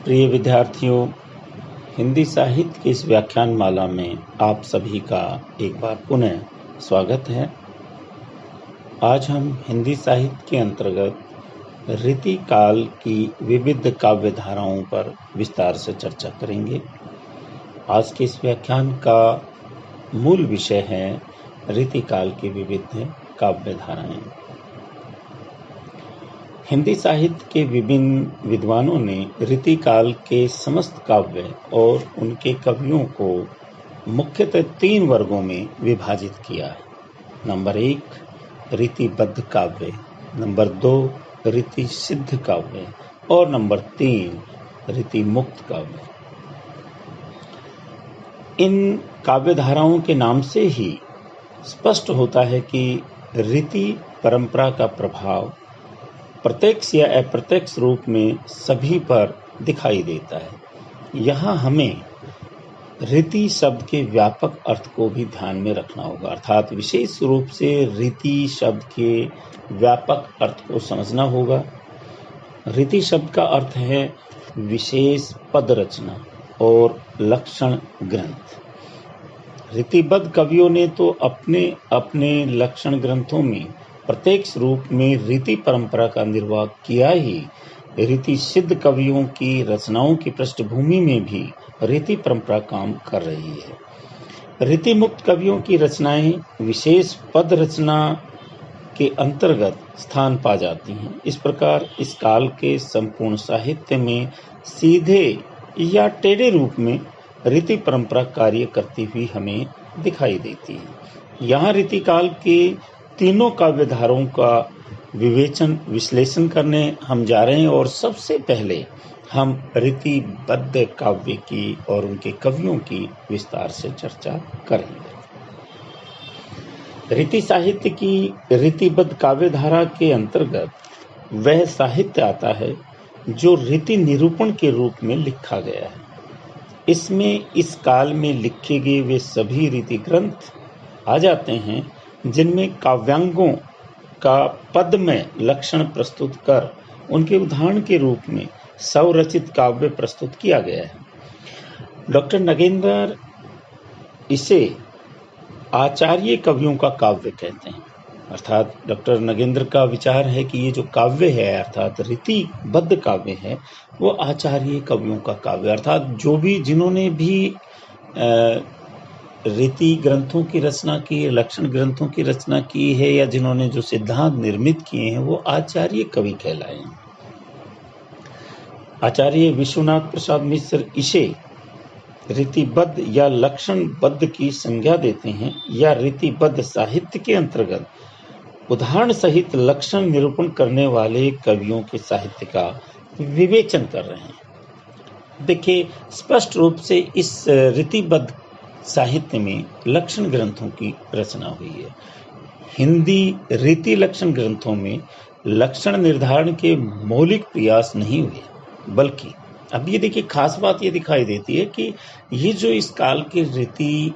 प्रिय विद्यार्थियों, हिंदी साहित्य की इस व्याख्यान माला में आप सभी का एक बार पुनः स्वागत है। आज हम हिंदी साहित्य के अंतर्गत रीतिकाल की विविध काव्य धाराओं पर विस्तार से चर्चा करेंगे। आज के इस व्याख्यान का मूल विषय है रीतिकाल की विविध काव्य धाराएं। हिंदी साहित्य के विभिन्न विद्वानों ने रीतिकाल के समस्त काव्य और उनके कवियों को मुख्यतः 3 वर्गों में विभाजित किया है। नंबर 1 रीतिबद्ध काव्य, नंबर 2 रीति सिद्ध काव्य और नंबर 3 रीति मुक्त काव्य। इन काव्य धाराओं के नाम से ही स्पष्ट होता है कि रीति परंपरा का प्रभाव प्रत्यक्ष या अप्रत्यक्ष रूप में सभी पर दिखाई देता है। यहाँ हमें रीति शब्द के व्यापक अर्थ को भी ध्यान में रखना होगा, अर्थात विशेष रूप से रीति शब्द के व्यापक अर्थ को समझना होगा। रीति शब्द का अर्थ है विशेष पद रचना और लक्षण ग्रंथ। रीतिबद्ध कवियों ने तो अपने अपने लक्षण ग्रंथों में प्रत्यक्ष रूप में रीति परंपरा का निर्वाह किया ही, रीति सिद्ध कवियों की रचनाओं की पृष्ठभूमि में भी रीति परंपरा काम कर रही है। रीति मुक्त कवियों की रचनाएं विशेष पद रचना के अंतर्गत स्थान पा जाती हैं। इस प्रकार इस काल के संपूर्ण साहित्य में सीधे या टेढ़े रूप में रीति परंपरा कार्य करती हुई हमें दिखाई देती है। यहाँ रीति काल के तीनों काव्य धाराओं का विश्लेषण करने हम जा रहे हैं और सबसे पहले हम रीतिबद्ध काव्य की और उनके कवियों की विस्तार से चर्चा करेंगे। रीति साहित्य की रीतिबद्ध काव्य धारा के अंतर्गत वह साहित्य आता है जो रीति निरूपण के रूप में लिखा गया है। इसमें इस काल में लिखे गए वे सभी रीति ग्रंथ आ जाते हैं जिनमें काव्यांगों का पद में लक्षण प्रस्तुत कर उनके उदाहरण के रूप में स्वरचित काव्य प्रस्तुत किया गया है। डॉक्टर नगेंद्र इसे आचार्य कवियों का काव्य कहते हैं। अर्थात डॉक्टर नगेंद्र का विचार है कि ये जो काव्य है अर्थात रीतिबद्ध काव्य है वो आचार्य कवियों का काव्य, अर्थात जो भी जिन्होंने भी रीति ग्रंथों की रचना की, लक्षण ग्रंथों की रचना की है या जिन्होंने जो सिद्धांत निर्मित किए हैं वो आचार्य कवि कहलाए हैं। आचार्य विश्वनाथ प्रसाद मिश्र इसे रीतिबद्ध या लक्षणबद्ध की संज्ञा देते हैं या रीतिबद्ध साहित्य के अंतर्गत उदाहरण सहित लक्षण निरूपण करने वाले कवियों के साहित्य का विवेचन कर रहे हैं। देखिए, स्पष्ट रूप से इस रीतिबद्ध साहित्य में लक्षण ग्रंथों की रचना हुई है। हिंदी रीति लक्षण ग्रंथों में लक्षण निर्धारण के मौलिक प्रयास नहीं हुए, बल्कि अब ये देखिए खास बात ये दिखाई देती है कि ये जो इस काल के रीति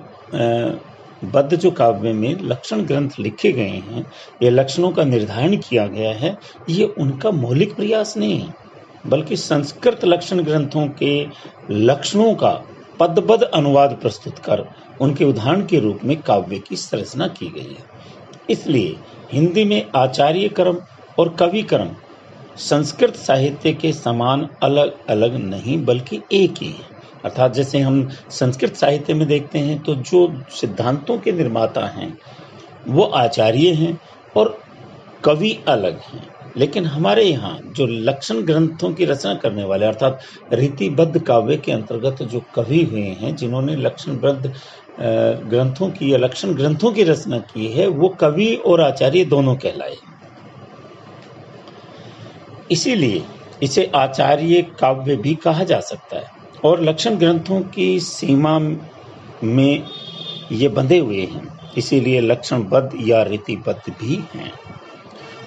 बद्ध जो काव्य में लक्षण ग्रंथ लिखे गए हैं, ये लक्षणों का निर्धारण किया गया है, ये उनका मौलिक प्रयास नहीं है, बल्कि संस्कृत लक्षण ग्रंथों के लक्षणों का पदबद्ध अनुवाद प्रस्तुत कर उनके उदाहरण के रूप में काव्य की संरचना की गई है। इसलिए हिंदी में आचार्य क्रम और कवि क्रम संस्कृत साहित्य के समान अलग अलग नहीं बल्कि एक ही है। अर्थात जैसे हम संस्कृत साहित्य में देखते हैं तो जो सिद्धांतों के निर्माता हैं वो आचार्य हैं और कवि अलग हैं, लेकिन हमारे यहाँ जो लक्षण ग्रंथों की रचना करने वाले अर्थात रीतिबद्ध काव्य के अंतर्गत जो कवि हुए हैं जिन्होंने लक्षणबद्ध ग्रंथों की या लक्षण ग्रंथों की रचना की है वो कवि और आचार्य दोनों कहलाए। इसीलिए इसे आचार्य काव्य भी कहा जा सकता है और लक्षण ग्रंथों की सीमा में ये बंधे हुए हैं, इसीलिए लक्षणबद्ध या रीतिबद्ध भी हैं।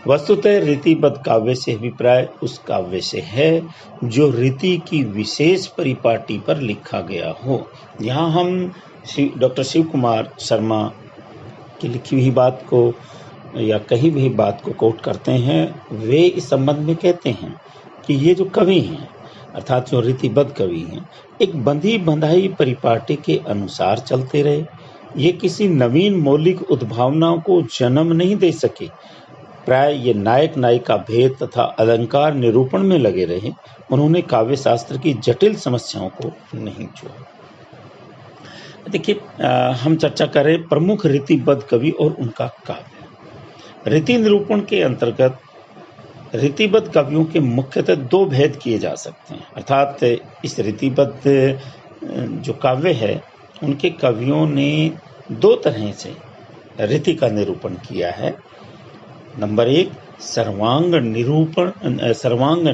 वस्तुतः रीतिबद्ध काव्य से अभिप्राय उस काव्य से है जो रीति की विशेष परिपाटी पर लिखा गया हो। यहाँ हम डॉक्टर शिव कुमार शर्मा की लिखी हुई बात को या कही भी बात को कोट करते हैं। वे इस संबंध में कहते हैं कि ये जो कवि हैं अर्थात जो रीतिबद्ध कवि हैं, एक बंधी बंधाई परिपाटी के अनुसार चलते रहे। ये किसी नवीन मौलिक उद्भावनाओं को जन्म नहीं दे सके। प्राय ये नायक नायिका भेद तथा अलंकार निरूपण में लगे रहे। उन्होंने काव्य शास्त्र की जटिल समस्याओं को नहीं छुआ। देखिए, हम चर्चा करें प्रमुख रीतिबद्ध कवि और उनका काव्य। रीति निरूपण के अंतर्गत रीतिबद्ध कवियों के मुख्यतः दो भेद किए जा सकते हैं। अर्थात इस रीतिबद्ध जो काव्य है, उनके कवियों ने दो तरह से रीति का निरूपण किया है। नंबर एक, सर्वांग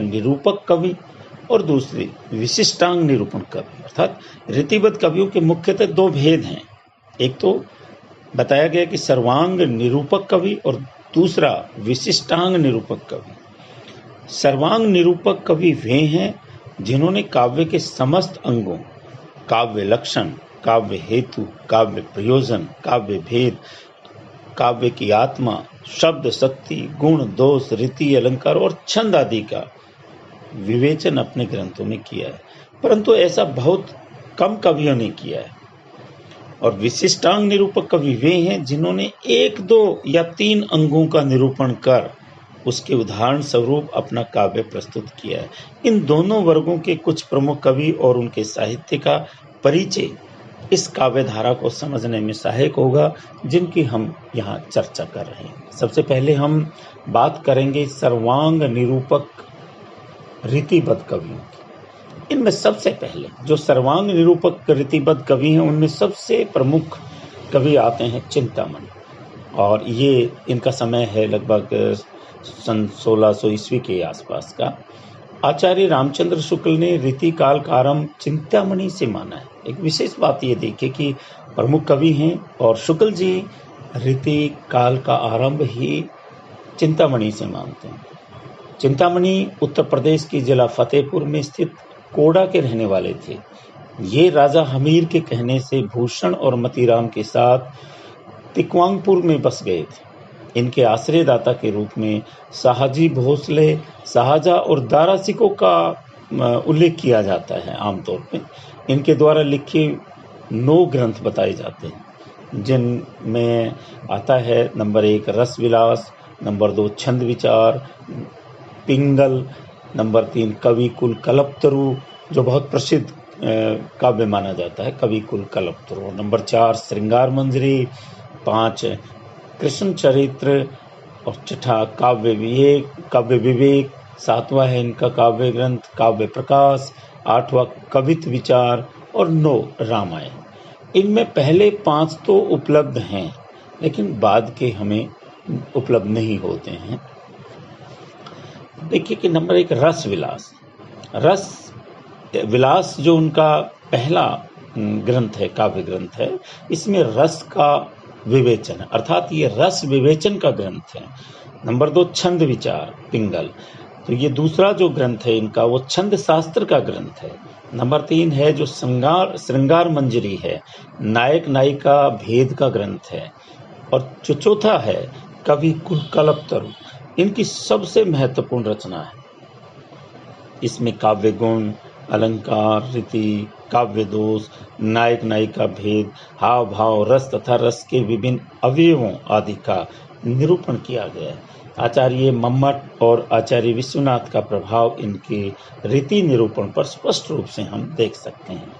निरूपक कवि, और दूसरी विशिष्टांग निरूपण कवि। अर्थात रीतिबद्ध कवियों के मुख्यतः दो भेद हैं। एक तो बताया गया कि सर्वांग निरूपक कवि और दूसरा विशिष्टांग निरूपक कवि। सर्वांग निरूपक कवि वे हैं जिन्होंने काव्य के समस्त अंगों, काव्य लक्षण, काव्य हेतु, काव्य प्रयोजन, काव्य भेद, काव्य की आत्मा, शब्द शक्ति, गुण दोष, रीति अलंकार और छंद आदि का विवेचन अपने ग्रंथों में किया है, परंतु ऐसा बहुत कम कवियों ने किया है। और विशिष्टांग निरूपक कवि वे हैं जिन्होंने एक, दो या तीन अंगों का निरूपण कर उसके उदाहरण स्वरूप अपना काव्य प्रस्तुत किया है। इन दोनों वर्गों के कुछ प्रमुख कवि और उनके साहित्य का परिचय इस काव्य धारा को समझने में सहायक होगा, जिनकी हम यहाँ चर्चा कर रहे हैं। सबसे पहले हम बात करेंगे सर्वांग निरूपक रीतिबद्ध कवियों की। इनमें सबसे पहले जो सर्वांग निरूपक रीतिबद्ध कवि हैं, उनमें सबसे प्रमुख कवि आते हैं चिंतामणि, और ये इनका समय है लगभग सन 1600 ईस्वी के आसपास का। आचार्य रामचंद्र शुक्ल ने रीति काल का आरंभ चिंतामणि से माना है। एक विशेष बात ये देखिए कि प्रमुख कवि हैं और शुक्ल जी रीति काल का आरंभ ही चिंतामणि से मानते हैं। चिंतामणि उत्तर प्रदेश के जिला फतेहपुर में स्थित कोडा के रहने वाले थे। ये राजा हमीर के कहने से भूषण और मतीराम के साथ तिकवांगपुर में बस गए थे। इनके आश्रयदाता के रूप में शाहजी भोसले, शाहजहाँ और दारा सिकों का उल्लेख किया जाता है। आमतौर पे इनके द्वारा लिखे 9 ग्रंथ बताए जाते हैं, जिनमें आता है नंबर 1 रस विलास, नंबर 2 छंद विचार, पिंगल, नंबर 3 कवि कुल कल्पतरु, जो बहुत प्रसिद्ध काव्य माना जाता है, कवि कुल कल्पतरु, नंबर 4 श्रृंगार मंजरी, 5 कृष्ण चरित्र, और छठा काव्य विवेक, 7वां है इनका काव्य ग्रंथ काव्य प्रकाश, 8वां कवित्व विचार, और 9 रामायण। इनमें पहले 5 तो उपलब्ध हैं, लेकिन बाद के हमें उपलब्ध नहीं होते हैं। देखिए कि नंबर 1 रस विलास जो उनका पहला ग्रंथ है, काव्य ग्रंथ है, इसमें रस का विवेचन, अर्थात ये रस विवेचन का ग्रंथ है। नंबर 2 छंद विचार पिंगल, तो ये दूसरा जो ग्रंथ है इनका वो छंद शास्त्र का ग्रंथ है। नंबर 3 है जो श्रृंगार मंजरी है, नायक नायिका भेद का ग्रंथ है। और जो चौथा है कवि कुल कल्पतरु, इनकी सबसे महत्वपूर्ण रचना है। इसमें काव्य गुण, अलंकार, रीति, काव्य दोष, नायक नायिका भेद, हाव भाव, रस तथा रस के विभिन्न अवयवों आदि का निरूपण किया गया है। आचार्य मम्मट और आचार्य विश्वनाथ का प्रभाव इनके रीति निरूपण पर स्पष्ट रूप से हम देख सकते हैं।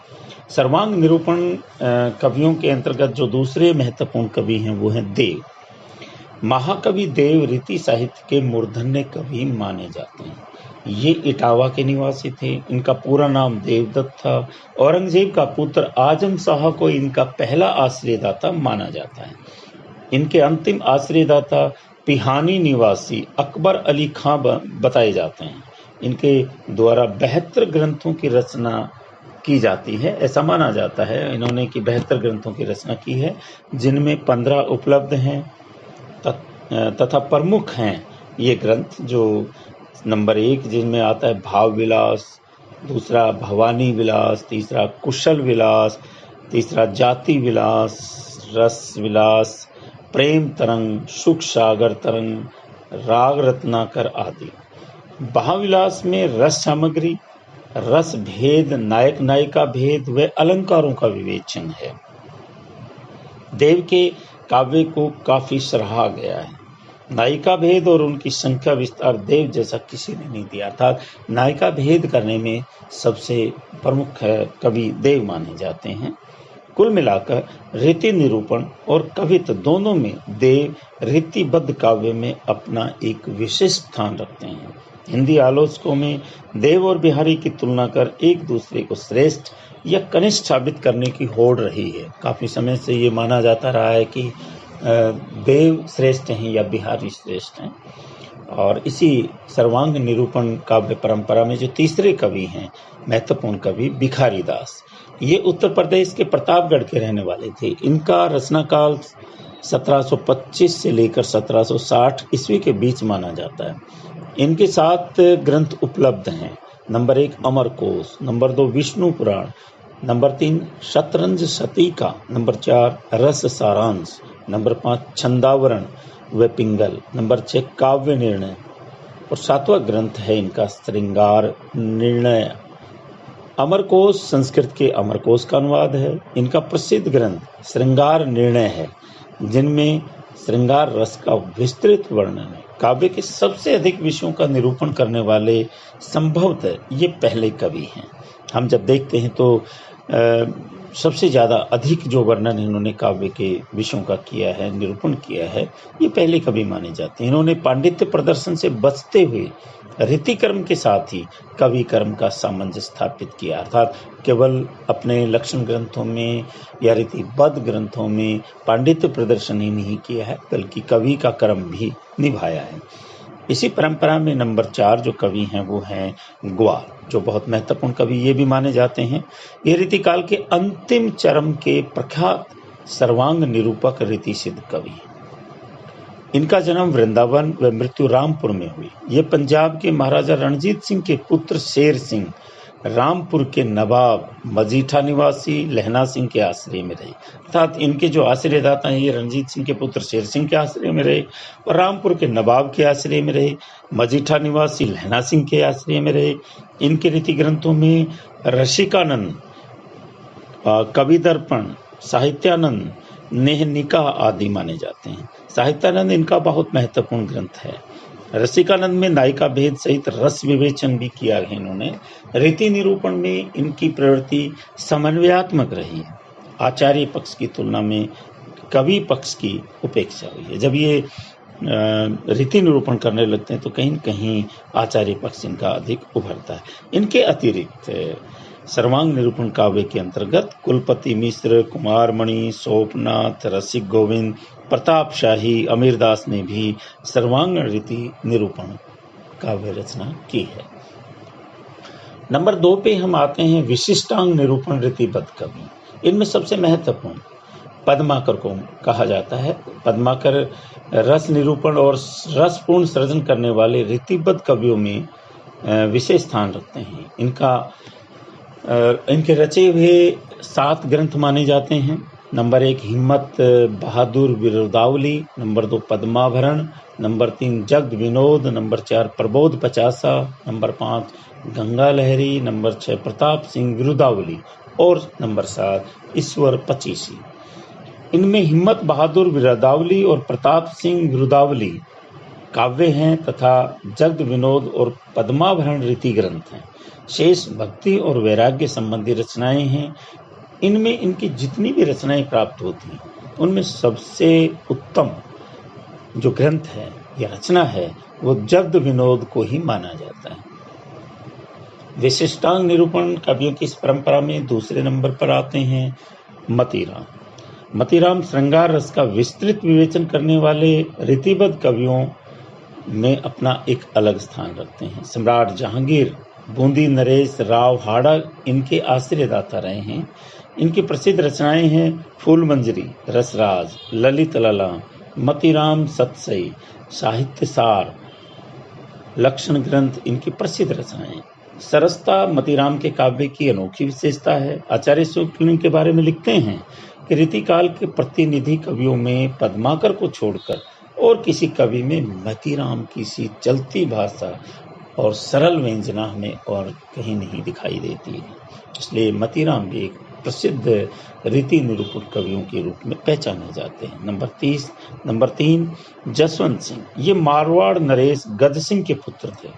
सर्वांग निरूपण कवियों के अंतर्गत जो दूसरे महत्वपूर्ण कवि हैं वो हैं देव। महाकवि देव रीति साहित्य के मूर्धन्य कवि माने जाते हैं। ये इटावा के निवासी थे। इनका पूरा नाम देवदत्त था। औरंगजेब का पुत्र आजम शाह को इनका पहला आश्रयदाता माना जाता है। इनके अंतिम आश्रयदाता पिहानी निवासी अकबर अली खां बताए जाते हैं। इनके द्वारा 72 ग्रंथों की रचना की जाती है, ऐसा माना जाता है इन्होंने कि 72 ग्रंथों की रचना की है, जिनमें 15 उपलब्ध हैं तथा प्रमुख हैं ये ग्रंथ। जो नंबर 1 जिनमें आता है भाव विलास, दूसरा भवानी विलास, तीसरा कुशल विलास, तीसरा जाति विलास, रस विलास, प्रेम तरंग, सुख सागर तरंग, राग रत्नाकर आदि। भाव विलास में रस सामग्री, रस भेद, नायक नायिका भेद व अलंकारों का विवेचन है। देव के काव्य को काफी सराहा गया है। नायिका भेद और उनकी संख्या विस्तार देव जैसा किसी ने नहीं दिया, अर्थात नायिका भेद करने में सबसे प्रमुख कवि देव माने जाते हैं। कुल मिलाकर रीति निरूपण और कवित्व दोनों में देव रीतिबद्ध काव्य में अपना एक विशेष स्थान रखते हैं। हिंदी आलोचकों में देव और बिहारी की तुलना कर एक दूसरे को श्रेष्ठ या कनिष्ठ साबित करने की होड़ रही है। काफी समय से ये माना जाता रहा है कि देव श्रेष्ठ हैं या बिहारी श्रेष्ठ हैं। और इसी सर्वांग निरूपण काव्य परंपरा में जो तीसरे कवि हैं, महत्वपूर्ण कवि भिखारी दास, ये उत्तर प्रदेश के प्रतापगढ़ के रहने वाले थे। इनका रचना काल 1725 से लेकर 1760 ईस्वी के बीच माना जाता है। इनके 7 ग्रंथ उपलब्ध हैं। नंबर 1 अमरकोश, नंबर 2 विष्णु पुराण, नंबर 3 शतरंज शतीका, नंबर 4 रस सारांश, नंबर 5 छंदावरण व पिंगल, नंबर 6 काव्य निर्णय और 7वां ग्रंथ है इनका श्रृंगार निर्णय। अमरकोश संस्कृत के अमरकोश का अनुवाद है। इनका प्रसिद्ध ग्रंथ श्रृंगार निर्णय है, जिनमें श्रृंगार रस का विस्तृत वर्णन है। काव्य के सबसे अधिक विषयों का निरूपण करने वाले संभवतः ये पहले कवि हैं। हम जब देखते हैं तो सबसे ज़्यादा अधिक जो वर्णन इन्होंने काव्य के विषयों का किया है, निरूपण किया है, ये पहले कवि माने जाते हैं। इन्होंने पांडित्य प्रदर्शन से बचते हुए रीति कर्म के साथ ही कवि कर्म का सामंजस्य स्थापित किया, अर्थात केवल अपने लक्षण ग्रंथों में या रीतिबद्ध ग्रंथों में पांडित्य प्रदर्शन ही नहीं किया है, बल्कि कवि का कर्म भी निभाया है। इसी परंपरा में नंबर 4 जो कवि हैं वो हैं ग्वाल, जो बहुत महत्वपूर्ण कवि ये भी माने जाते हैं। ये रीतिकाल के अंतिम चरम के प्रख्यात सर्वांग निरूपक रीति सिद्ध कवि हैं। इनका जन्म वृंदावन व मृत्यु रामपुर में हुई। ये पंजाब के महाराजा रणजीत सिंह के पुत्र शेर सिंह, रामपुर के नवाब मजीठा निवासी लहना सिंह के आश्रय में रहे, अर्थात इनके जो आश्रयदाता हैं ये रणजीत सिंह के पुत्र शेर सिंह के आश्रय में रहे और रामपुर के नवाब के आश्रय में रहे, मजीठा निवासी लहना सिंह के आश्रय में रहे। इनके रीति ग्रंथों में रसिकानंद, कवि दर्पण, साहित्यानंद, नेहनिका आदि माने जाते हैं। साहित्यानंद इनका बहुत महत्वपूर्ण ग्रंथ है। रसिकानंद में नायिका भेद सहित रस विवेचन भी किया है इन्होंने। रीति निरूपण में इनकी प्रवृत्ति समन्वयात्मक रही है। आचार्य पक्ष की तुलना में कवि पक्ष की उपेक्षा हुई है। जब ये रीति निरूपण करने लगते हैं तो कहीं न कहीं आचार्य पक्ष इनका अधिक उभरता है। इनके अतिरिक्त सर्वांग निरूपण काव्य के अंतर्गत कुलपति मिश्र, कुमारमणि, सोपनाथ, रसिक गोविंद, प्रताप शाही, अमीरदास ने भी सर्वांग रीति निरूपण काव्य रचना की है। नंबर 2 पे हम आते हैं विशिष्टांग निरूपण रीतिबद्ध कवि। इनमें सबसे महत्वपूर्ण पद्माकर को कहा जाता है। पद्माकर रस निरूपण और रसपूर्ण सृजन करने वाले रीतिबद्ध कवियों में विशेष स्थान रखते हैं। इनके रचे हुए 7 ग्रंथ माने जाते हैं। Number 1 Himmat Bahadur Virudavali, number 2 Padmabharan, number 3 Jagad Vinod, number 4 Prabodh Pachasa, number 5 Ganga Lahari, number 6 Pratap Singh Virudavali और नंबर 7 ईश्वर पचीसी। इनमें हिम्मत बहादुर विरुदावली और प्रताप सिंह विरुदावली काव्य हैं तथा जगद विनोद और पद्माभरण रीति ग्रंथ हैं। शेष भक्ति और वैराग्य संबंधी रचनाएं हैं। इनमें इनकी जितनी भी रचनाएं प्राप्त होती हैं उनमें सबसे उत्तम जो ग्रंथ है या रचना है वो जगद विनोद को ही माना जाता है। विशिष्टांग निरूपण कवियों की इस परंपरा में दूसरे नंबर पर आते हैं मतीराम। मतीराम श्रृंगार रस का विस्तृत विवेचन करने वाले रीतिबद्ध कवियों में अपना एक अलग स्थान रखते हैं। सम्राट जहांगीर, बूंदी नरेश राव हाड़ा इनके आश्रयदाता रहे हैं। इनकी प्रसिद्ध रचनाएं हैं फूल मंजरी, रसराज, ललित लला, मतीराम सतसई, साहित्य सार, लक्षण ग्रंथ इनकी प्रसिद्ध रचनाएं। सरसता मतीराम के काव्य की अनोखी विशेषता है। आचार्य शुक्ल के बारे में लिखते हैं कि रीतिकाल के प्रतिनिधि कवियों में पद्माकर को छोड़कर और किसी कवि में मतीराम की सी चलती भाषा और सरल व्यंजना हमें और कहीं नहीं दिखाई देती है। इसलिए मतीराम भी एक प्रसिद्ध रीति निरूपण कवियों के रूप में पहचाने जाते हैं। नंबर 3 जसवंत सिंह। ये मारवाड़ नरेश गद सिंह के पुत्र थे।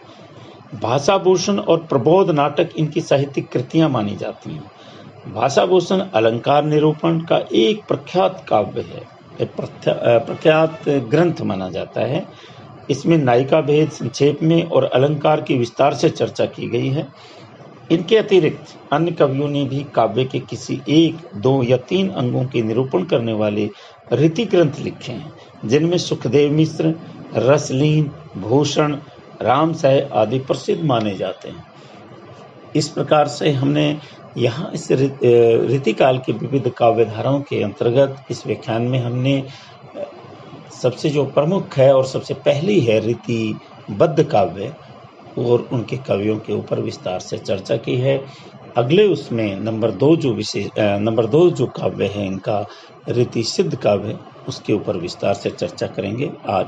भाषाभूषण और प्रबोध नाटक इनकी साहित्यिक कृतियां मानी जाती हैं। भाषाभूषण अलंकार निरूपण का एक प्रख्यात काव्य है, एक प्रख्यात ग्रंथ माना जाता है। इसमें नायिका भेद संक्षेप में और अलंकार की विस्तार से चर्चा की गई है। इनके अतिरिक्त अन्य कवियों ने भी काव्य के किसी 1, 2 या 3 अंगों के निरूपण करने वाले रीति ग्रंथ लिखे हैं, जिनमें सुखदेव मिश्र, रसलीन, भूषण, रामसाय आदि प्रसिद्ध माने जाते हैं। इस प्रकार से हमने यहाँ इस रीतिकाल के विविध काव्य धाराओं के अंतर्गत इस व्याख्यान में हमने सबसे जो प्रमुख है और सबसे पहली है रीतिबद्ध काव्य और उनके कवियों के ऊपर विस्तार से चर्चा की है। अगले उसमें नंबर 2 जो काव्य है इनका रीति सिद्ध काव्य, उसके ऊपर विस्तार से चर्चा करेंगे। आज